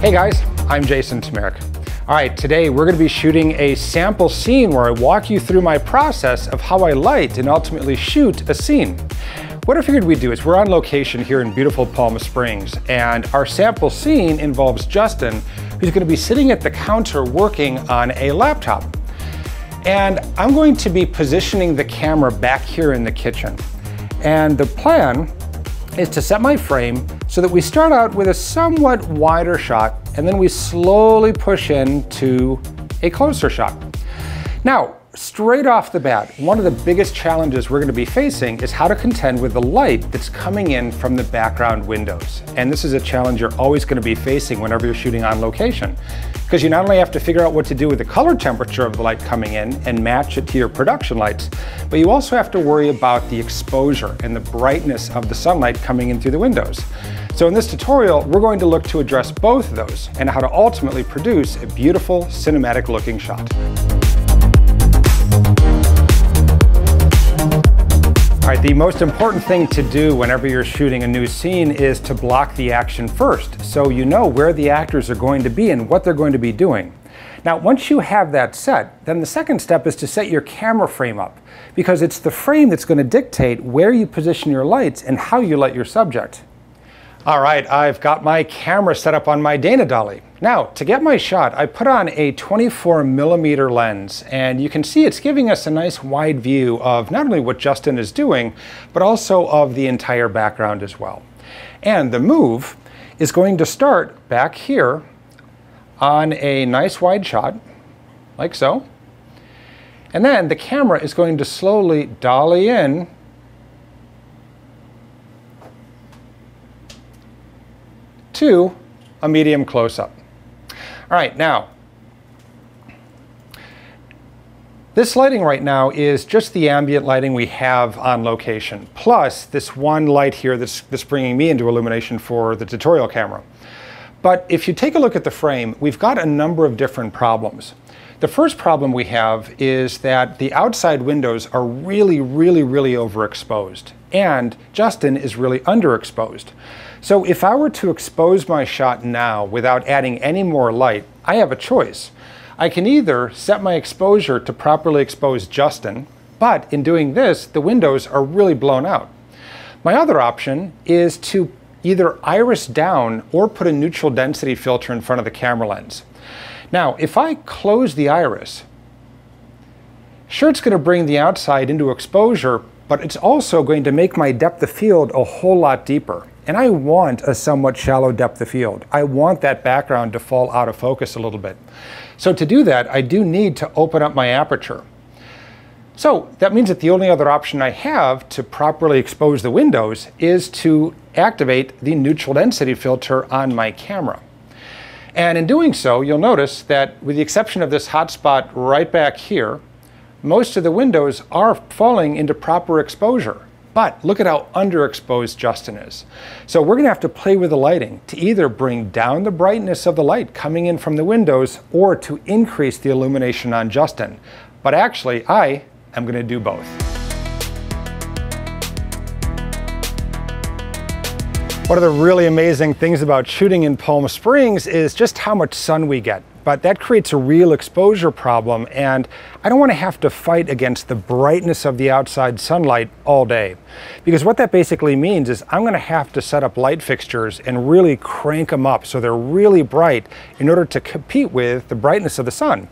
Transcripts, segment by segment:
Hey guys, I'm Jason Tmerk. All right, today we're going to be shooting a sample scene where I walk you through my process of how I light and ultimately shoot a scene. What I figured we'd do is we're on location here in beautiful Palm Springs, and our sample scene involves Justin, who's going to be sitting at the counter working on a laptop. And I'm going to be positioning the camera back here in the kitchen. And the plan is to set my frame so that we start out with a somewhat wider shot, and then we slowly push into a closer shot. Now, straight off the bat, one of the biggest challenges we're going to be facing is how to contend with the light that's coming in from the background windows. And this is a challenge you're always going to be facing whenever you're shooting on location, because you not only have to figure out what to do with the color temperature of the light coming in and match it to your production lights, but you also have to worry about the exposure and the brightness of the sunlight coming in through the windows. So in this tutorial, we're going to look to address both of those and how to ultimately produce a beautiful cinematic looking shot. All right, the most important thing to do whenever you're shooting a new scene is to block the action first, so you know where the actors are going to be and what they're going to be doing. Now, once you have that set, then the second step is to set your camera frame up, because it's the frame that's going to dictate where you position your lights and how you light your subject. All right, I've got my camera set up on my Dana dolly. Now, to get my shot, I put on a 24mm lens, and you can see it's giving us a nice wide view of not only what Justin is doing, but also of the entire background as well. And the move is going to start back here on a nice wide shot, like so. And then the camera is going to slowly dolly in to a medium close-up. All right, now, this lighting right now is just the ambient lighting we have on location, plus this one light here that's bringing me into illumination for the tutorial camera. But if you take a look at the frame, we've got a number of different problems. The first problem we have is that the outside windows are really overexposed, and Justin is really underexposed. So if I were to expose my shot now without adding any more light, I have a choice. I can either set my exposure to properly expose Justin, but in doing this, the windows are really blown out. My other option is to either iris down or put a neutral density filter in front of the camera lens. Now, if I close the iris, sure, it's going to bring the outside into exposure, but it's also going to make my depth of field a whole lot deeper. And I want a somewhat shallow depth of field. I want that background to fall out of focus a little bit. So to do that, I do need to open up my aperture. So that means that the only other option I have to properly expose the windows is to activate the neutral density filter on my camera. And in doing so, you'll notice that with the exception of this hot spot right back here, most of the windows are falling into proper exposure. But look at how underexposed Justin is. So we're going to have to play with the lighting to either bring down the brightness of the light coming in from the windows or to increase the illumination on Justin. But actually, I am going to do both. One of the really amazing things about shooting in Palm Springs is just how much sun we get. But that creates a real exposure problem, and I don't want to have to fight against the brightness of the outside sunlight all day. Because what that basically means is I'm going to have to set up light fixtures and really crank them up so they're really bright in order to compete with the brightness of the sun.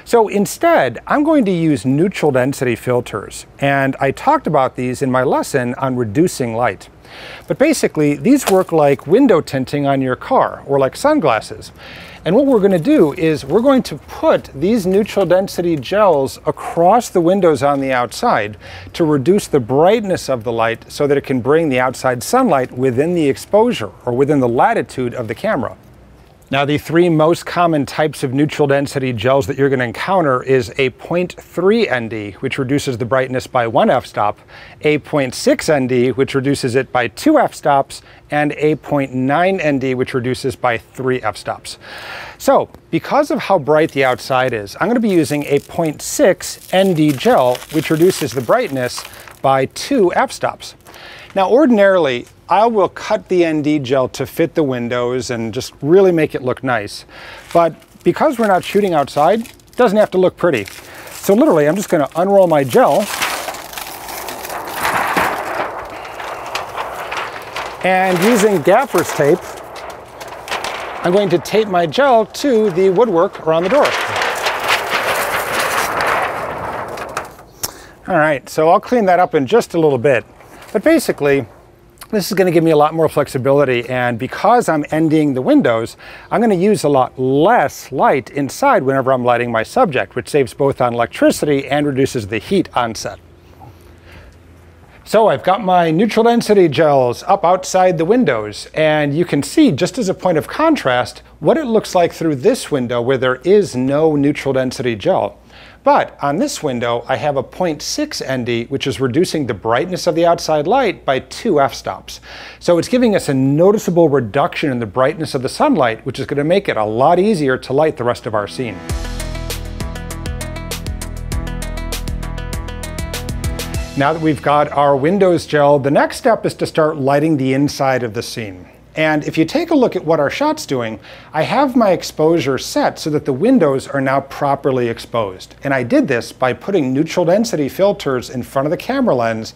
So instead, I'm going to use neutral density filters, and I talked about these in my lesson on reducing light. But basically, these work like window tinting on your car or like sunglasses. And what we're going to do is we're going to put these neutral density gels across the windows on the outside to reduce the brightness of the light so that it can bring the outside sunlight within the exposure or within the latitude of the camera. Now, the three most common types of neutral density gels that you're going to encounter is a 0.3 ND, which reduces the brightness by 1 f-stop, a 0.6 ND, which reduces it by 2 f-stops, and a 0.9 ND, which reduces by 3 f-stops. So, because of how bright the outside is, I'm going to be using a 0.6 ND gel, which reduces the brightness by 2 f-stops. Now, ordinarily, I will cut the ND gel to fit the windows and just really make it look nice. But because we're not shooting outside, it doesn't have to look pretty. So literally, I'm just going to unroll my gel. And using gaffer's tape, I'm going to tape my gel to the woodwork around the door. All right, so I'll clean that up in just a little bit. But basically, this is going to give me a lot more flexibility, and because I'm ending the windows, I'm going to use a lot less light inside whenever I'm lighting my subject, which saves both on electricity and reduces the heat on set. So I've got my neutral density gels up outside the windows, and you can see, just as a point of contrast, what it looks like through this window where there is no neutral density gel. But on this window, I have a 0.6 ND, which is reducing the brightness of the outside light by 2 f-stops. So it's giving us a noticeable reduction in the brightness of the sunlight, which is going to make it a lot easier to light the rest of our scene. Now that we've got our windows gel, the next step is to start lighting the inside of the scene. And if you take a look at what our shot's doing, I have my exposure set so that the windows are now properly exposed. And I did this by putting neutral density filters in front of the camera lens,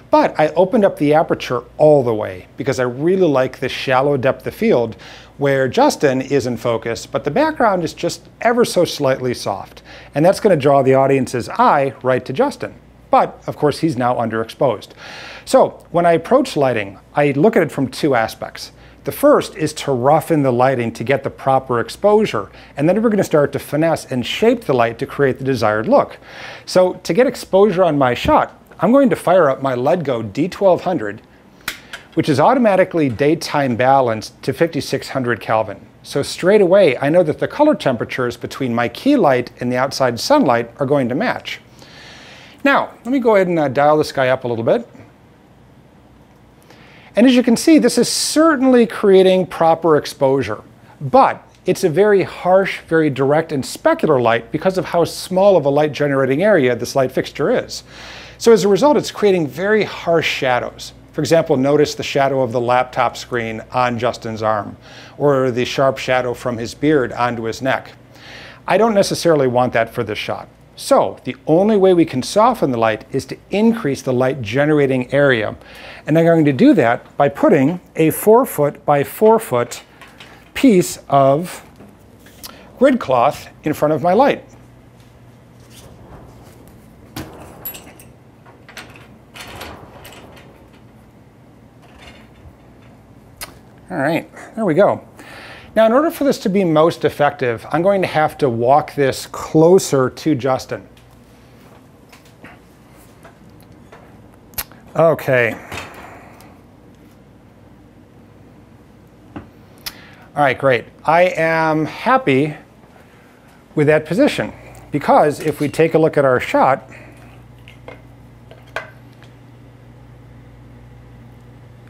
but I opened up the aperture all the way because I really like the shallow depth of field where Justin is in focus, but the background is just ever so slightly soft. And that's going to draw the audience's eye right to Justin. But of course, he's now underexposed. So when I approach lighting, I look at it from 2 aspects. The first is to roughen the lighting to get the proper exposure, and then we're going to start to finesse and shape the light to create the desired look. So to get exposure on my shot, I'm going to fire up my LEDGO D1200, which is automatically daytime balanced to 5600 Kelvin. So straight away, I know that the color temperatures between my key light and the outside sunlight are going to match. Now, let me go ahead and dial this guy up a little bit. And as you can see, this is certainly creating proper exposure, but it's a very harsh, very direct and specular light because of how small of a light generating area this light fixture is. So as a result, it's creating very harsh shadows. For example, notice the shadow of the laptop screen on Justin's arm, or the sharp shadow from his beard onto his neck. I don't necessarily want that for this shot. So the only way we can soften the light is to increase the light generating area. And I'm going to do that by putting a 4-foot by 4-foot piece of grid cloth in front of my light. All right, there we go. Now, in order for this to be most effective, I'm going to have to walk this closer to Justin. Okay. All right, great. I am happy with that position because if we take a look at our shot,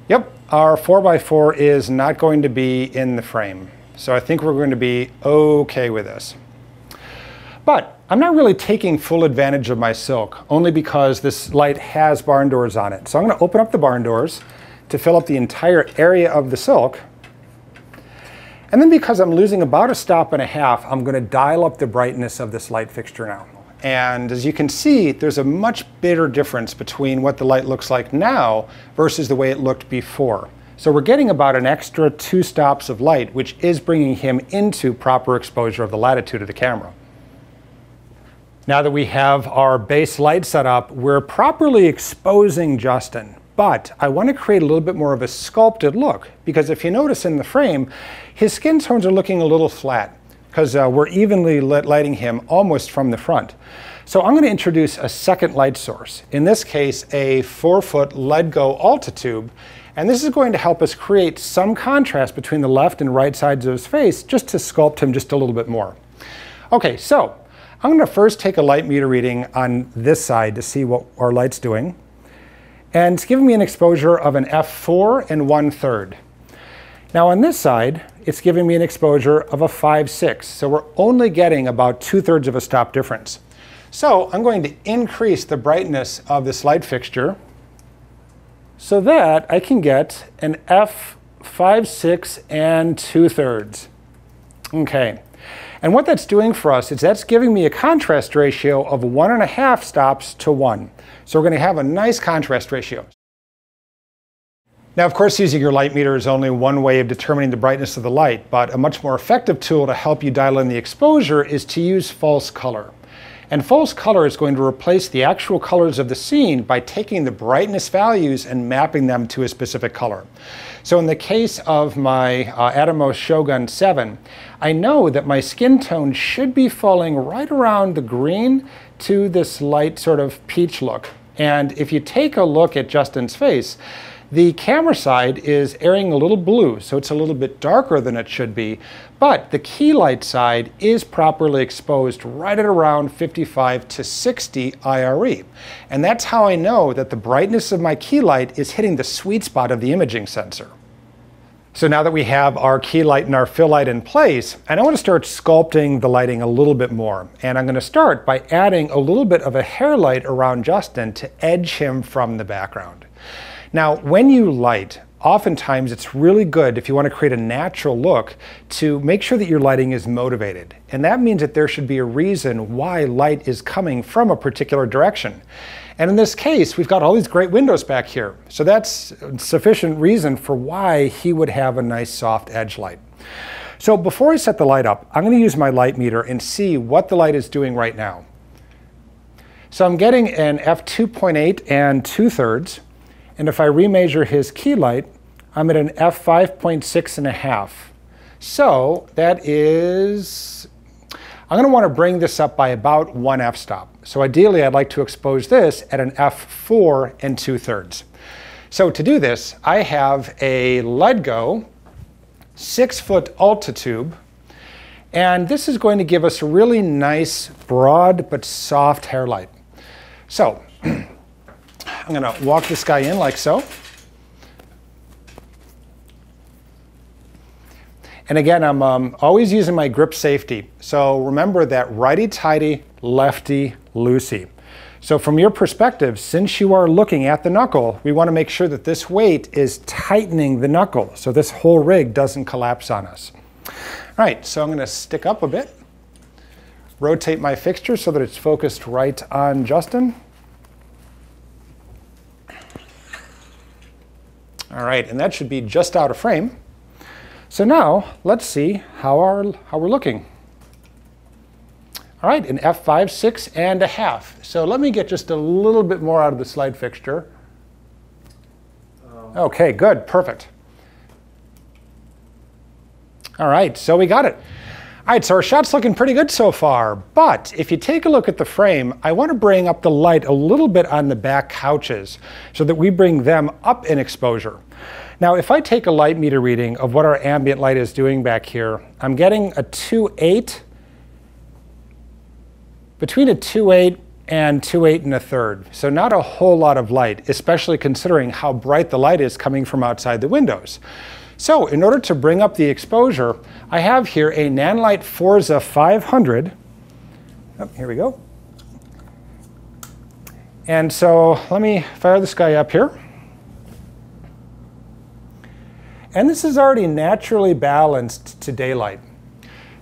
yep, our 4x4 is not going to be in the frame. So I think we're going to be okay with this. But I'm not really taking full advantage of my silk, only because this light has barn doors on it. So I'm going to open up the barn doors to fill up the entire area of the silk. And then because I'm losing about 1.5 stops, I'm going to dial up the brightness of this light fixture now. And as you can see, there's a much bigger difference between what the light looks like now versus the way it looked before. So we're getting about an extra 2 stops of light, which is bringing him into proper exposure of the latitude of the camera. Now that we have our base light set up, we're properly exposing Justin. But I want to create a little bit more of a sculpted look, because if you notice in the frame, his skin tones are looking a little flat, because we're evenly lighting him almost from the front. So I'm going to introduce a second light source, in this case a 4-foot LEDGO Altatube, and this is going to help us create some contrast between the left and right sides of his face, just to sculpt him just a little bit more. Okay, so I'm going to first take a light meter reading on this side to see what our light's doing, and it's giving me an exposure of an f4 and 1/3. Now on this side, it's giving me an exposure of a 5/6, so we're only getting about 2/3 of a stop difference. So I'm going to increase the brightness of this light fixture so that I can get an f5.6 and 2/3. Okay, and what that's doing for us is that's giving me a contrast ratio of 1.5 stops to 1. So we're going to have a nice contrast ratio. Now, of course, using your light meter is only one way of determining the brightness of the light, but a much more effective tool to help you dial in the exposure is to use false color. And false color is going to replace the actual colors of the scene by taking the brightness values and mapping them to a specific color. So in the case of my Atomos Shogun 7, I know that my skin tone should be falling right around the green to this light sort of peach look. And if you take a look at Justin's face, the camera side is airing a little blue, so it's a little bit darker than it should be, but the key light side is properly exposed right at around 55 to 60 IRE. And that's how I know that the brightness of my key light is hitting the sweet spot of the imaging sensor. So now that we have our key light and our fill light in place, and I want to start sculpting the lighting a little bit more. And I'm going to start by adding a little bit of a hair light around Justin to edge him from the background. Now, when you light, oftentimes it's really good if you want to create a natural look to make sure that your lighting is motivated. And that means that there should be a reason why light is coming from a particular direction. And in this case, we've got all these great windows back here. So that's sufficient reason for why he would have a nice soft edge light. So before I set the light up, I'm going to use my light meter and see what the light is doing right now. So I'm getting an f2.8 and 2/3. And if I remeasure his key light, I'm at an f5.6 and a half. So that is, I'm going to want to bring this up by about 1 f-stop. So ideally, I'd like to expose this at an f4 and 2/3. So to do this, I have a LEDGO 6-foot Ulta tube. And this is going to give us a really nice, broad, but soft hair light. So I'm going to walk this guy in like so. And again, I'm always using my grip safety. So remember that righty-tighty, lefty-loosey. So from your perspective, since you are looking at the knuckle, we want to make sure that this weight is tightening the knuckle so this whole rig doesn't collapse on us. All right, so I'm going to stick up a bit, rotate my fixture so that it's focused right on Justin. All right, and that should be just out of frame. So now let's see how we're looking. All right, an f5.6 and a half. So let me get just a little bit more out of the slide fixture. Okay, good, perfect. All right, so we got it. All right, so our shot's looking pretty good so far, but if you take a look at the frame, I want to bring up the light a little bit on the back couches so that we bring them up in exposure. Now, if I take a light meter reading of what our ambient light is doing back here, I'm getting a 2.8, between a 2.8 and 2.8 and a third. So not a whole lot of light, especially considering how bright the light is coming from outside the windows. So in order to bring up the exposure, I have here a Nanlite Forza 500. Oh, here we go. And so let me fire this guy up here. And this is already naturally balanced to daylight.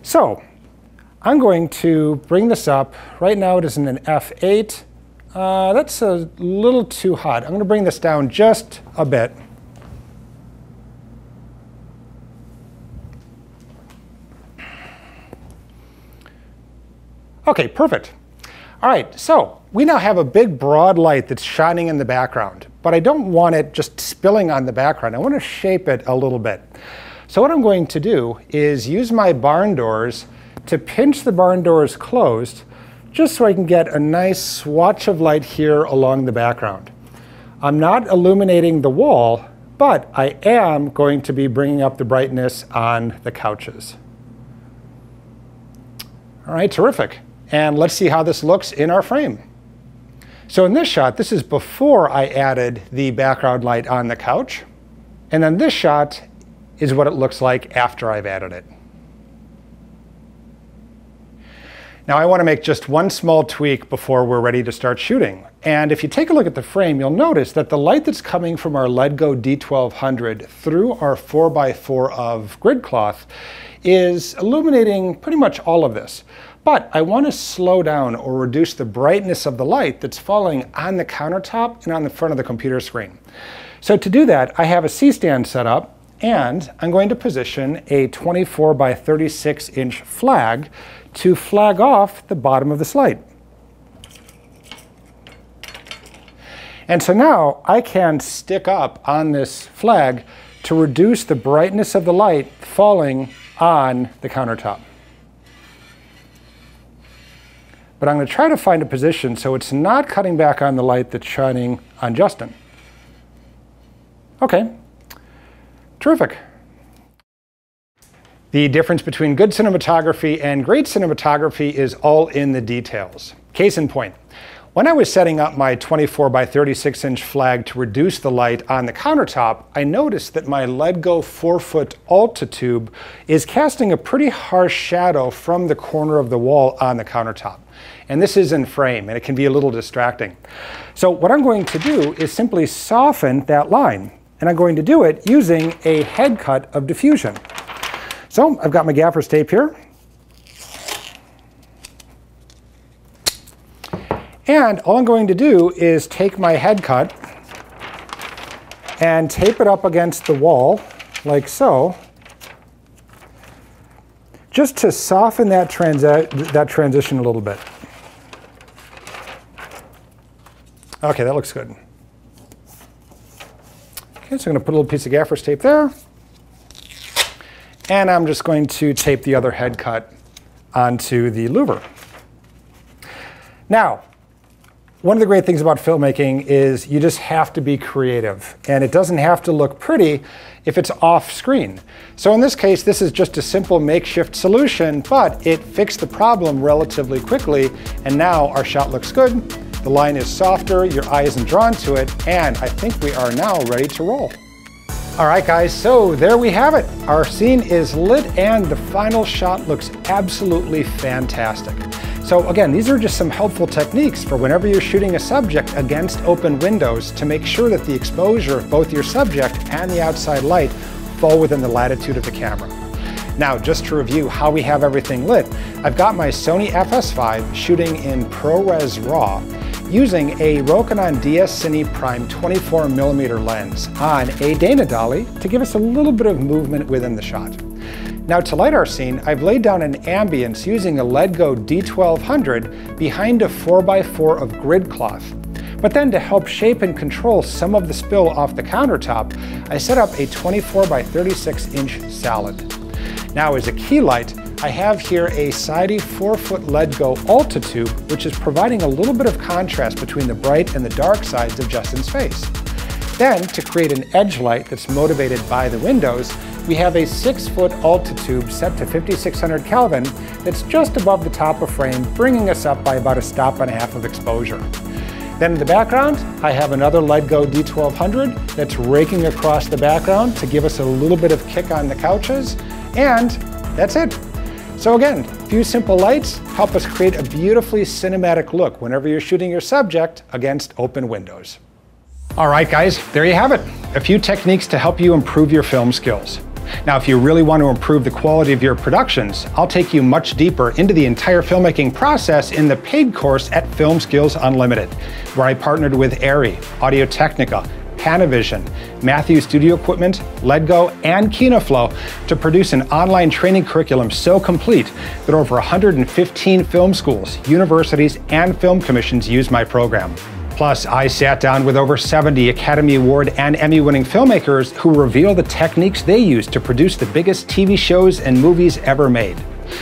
So I'm going to bring this up. Right now it is in an f8. That's a little too hot. I'm going to bring this down just a bit. Okay, perfect. All right, so we now have a big broad light that's shining in the background, but I don't want it just spilling on the background. I want to shape it a little bit. So what I'm going to do is use my barn doors to pinch the barn doors closed just so I can get a nice swatch of light here along the background. I'm not illuminating the wall, but I am going to be bringing up the brightness on the couches. All right, terrific. And let's see how this looks in our frame. So in this shot, this is before I added the background light on the couch. And then this shot is what it looks like after I've added it. Now I want to make just one small tweak before we're ready to start shooting. And if you take a look at the frame, you'll notice that the light that's coming from our LEDGO D1200 through our 4x4 of grid cloth is illuminating pretty much all of this. But I want to slow down or reduce the brightness of the light that's falling on the countertop and on the front of the computer screen. So to do that, I have a C-stand set up, and I'm going to position a 24 by 36 inch flag to flag off the bottom of the slide. And so now I can stick up on this flag to reduce the brightness of the light falling on the countertop. But I'm going to try to find a position so it's not cutting back on the light that's shining on Justin. Okay, terrific. The difference between good cinematography and great cinematography is all in the details. Case in point, when I was setting up my 24 by 36 inch flag to reduce the light on the countertop, I noticed that my LEDGO 4-foot Altatube is casting a pretty harsh shadow from the corner of the wall on the countertop. And this is in frame, and it can be a little distracting. So what I'm going to do is simply soften that line. And I'm going to do it using a head cut of diffusion. So I've got my gaffer's tape here. And all I'm going to do is take my head cut and tape it up against the wall, like so, just to soften that transition a little bit. Okay, that looks good. Okay, so I'm going to put a little piece of gaffer's tape there. And I'm just going to tape the other head cut onto the louver. Now, one of the great things about filmmaking is you just have to be creative. And it doesn't have to look pretty if it's off screen. So in this case, this is just a simple makeshift solution, but it fixed the problem relatively quickly. And now our shot looks good. The line is softer, your eye isn't drawn to it, and I think we are now ready to roll. All right, guys, so there we have it. Our scene is lit and the final shot looks absolutely fantastic. So again, these are just some helpful techniques for whenever you're shooting a subject against open windows to make sure that the exposure of both your subject and the outside light fall within the latitude of the camera. Now, just to review how we have everything lit, I've got my Sony FS5 shooting in ProRes RAW using a Rokinon DS-Cine Prime 24mm lens on a Dana dolly to give us a little bit of movement within the shot. Now, to light our scene, I've laid down an ambience using a LEDGO D1200 behind a 4x4 of grid cloth. But then to help shape and control some of the spill off the countertop, I set up a 24 by 36 inch salad. Now, as a key light, I have here a sidey 4-foot LEDGO Altatube, which is providing a little bit of contrast between the bright and the dark sides of Justin's face. Then, to create an edge light that's motivated by the windows, we have a 6-foot Altatube set to 5600 Kelvin that's just above the top of frame, bringing us up by about a stop and a half of exposure. Then in the background, I have another LEDGO D1200 that's raking across the background to give us a little bit of kick on the couches, and that's it. So again, a few simple lights help us create a beautifully cinematic look whenever you're shooting your subject against open windows. All right, guys, there you have it. A few techniques to help you improve your film skills. Now, if you really want to improve the quality of your productions, I'll take you much deeper into the entire filmmaking process in the paid course at FilmSkills Unlimited, where I partnered with Arri, Audio-Technica, Panavision, Matthew Studio Equipment, LEDGO, and KinoFlow to produce an online training curriculum so complete that over 115 film schools, universities, and film commissions use my program. Plus, I sat down with over 70 Academy Award and Emmy-winning filmmakers who reveal the techniques they use to produce the biggest TV shows and movies ever made.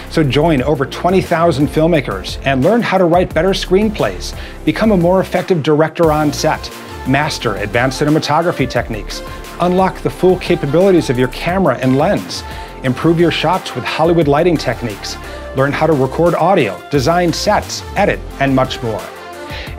So join over 20,000 filmmakers and learn how to write better screenplays, become a more effective director on set, master advanced cinematography techniques, unlock the full capabilities of your camera and lens, improve your shots with Hollywood lighting techniques, learn how to record audio, design sets, edit, and much more.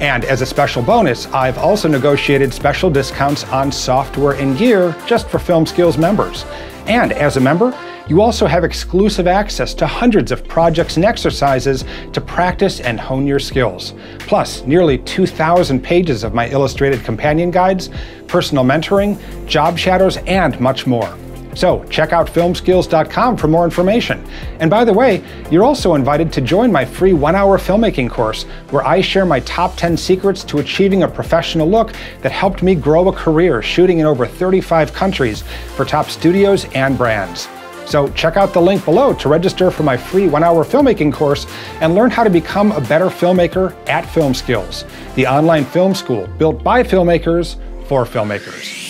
And as a special bonus, I've also negotiated special discounts on software and gear just for FilmSkills members. And as a member, You also have exclusive access to hundreds of projects and exercises to practice and hone your skills. Plus, nearly 2,000 pages of my illustrated companion guides, personal mentoring, job shadows, and much more. So check out filmskills.com for more information. And by the way, you're also invited to join my free 1-hour filmmaking course, where I share my top 10 secrets to achieving a professional look that helped me grow a career shooting in over 35 countries for top studios and brands. So check out the link below to register for my free 1-hour filmmaking course and learn how to become a better filmmaker at FilmSkills, the online film school built by filmmakers for filmmakers.